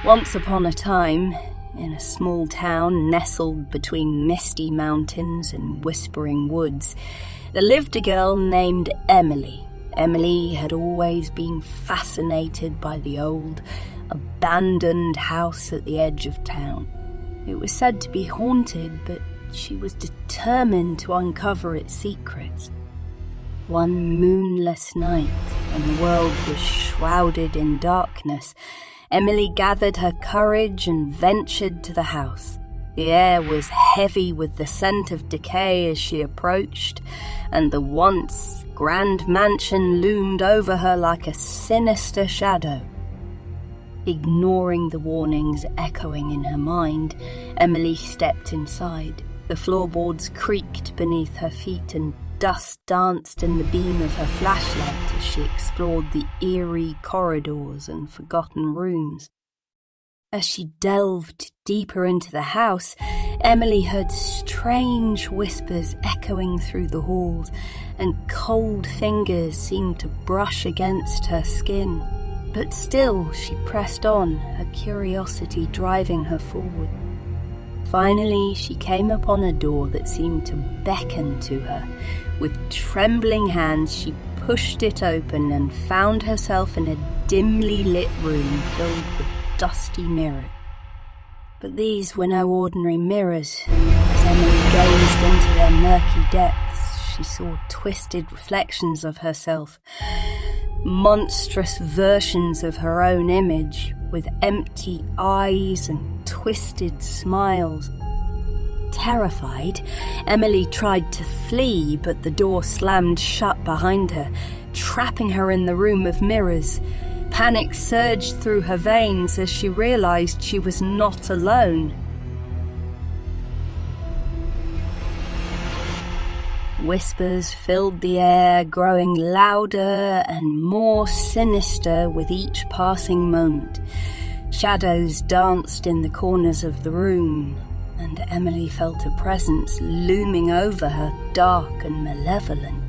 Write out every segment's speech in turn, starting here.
Once upon a time, in a small town nestled between misty mountains and whispering woods, there lived a girl named Emily. Emily had always been fascinated by the old, abandoned house at the edge of town. It was said to be haunted, but she was determined to uncover its secrets. One moonless night, when the world was shrouded in darkness, Emily gathered her courage and ventured to the house. The air was heavy with the scent of decay as she approached, and the once grand mansion loomed over her like a sinister shadow. Ignoring the warnings echoing in her mind, Emily stepped inside. The floorboards creaked beneath her feet and dust danced in the beam of her flashlight as she explored the eerie corridors and forgotten rooms. As she delved deeper into the house, Emily heard strange whispers echoing through the halls, and cold fingers seemed to brush against her skin. But still she pressed on, her curiosity driving her forward. Finally, she came upon a door that seemed to beckon to her. With trembling hands, she pushed it open and found herself in a dimly lit room filled with dusty mirrors. But these were no ordinary mirrors. As Emily gazed into their murky depths, she saw twisted reflections of herself, monstrous versions of her own image, with empty eyes and twisted smiles. Terrified, Emily tried to flee, but the door slammed shut behind her, trapping her in the room of mirrors. Panic surged through her veins as she realized she was not alone. Whispers filled the air, growing louder and more sinister with each passing moment. Shadows danced in the corners of the room, and Emily felt a presence looming over her, dark and malevolent.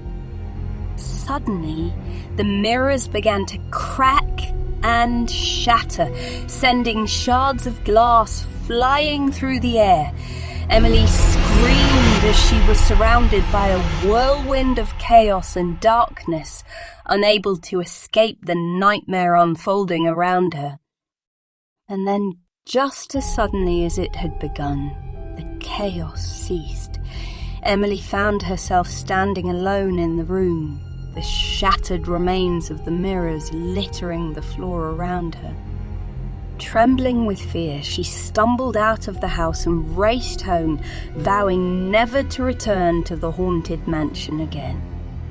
Suddenly, the mirrors began to crack and shatter, sending shards of glass flying through the air. Emily screamed as she was surrounded by a whirlwind of chaos and darkness, unable to escape the nightmare unfolding around her. And then, just as suddenly as it had begun, the chaos ceased. Emily found herself standing alone in the room, the shattered remains of the mirrors littering the floor around her. Trembling with fear, she stumbled out of the house and raced home, vowing never to return to the haunted mansion again.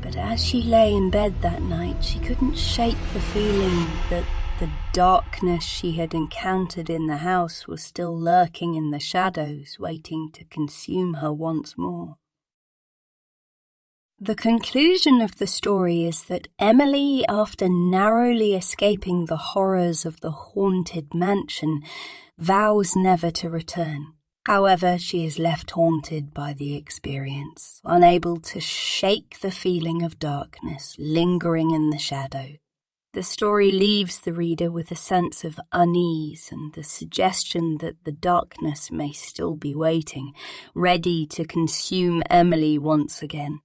But as she lay in bed that night, she couldn't shake the feeling that the darkness she had encountered in the house was still lurking in the shadows, waiting to consume her once more. The conclusion of the story is that Emily, after narrowly escaping the horrors of the haunted mansion, vows never to return. However, she is left haunted by the experience, unable to shake the feeling of darkness lingering in the shadow. The story leaves the reader with a sense of unease and the suggestion that the darkness may still be waiting, ready to consume Emily once again.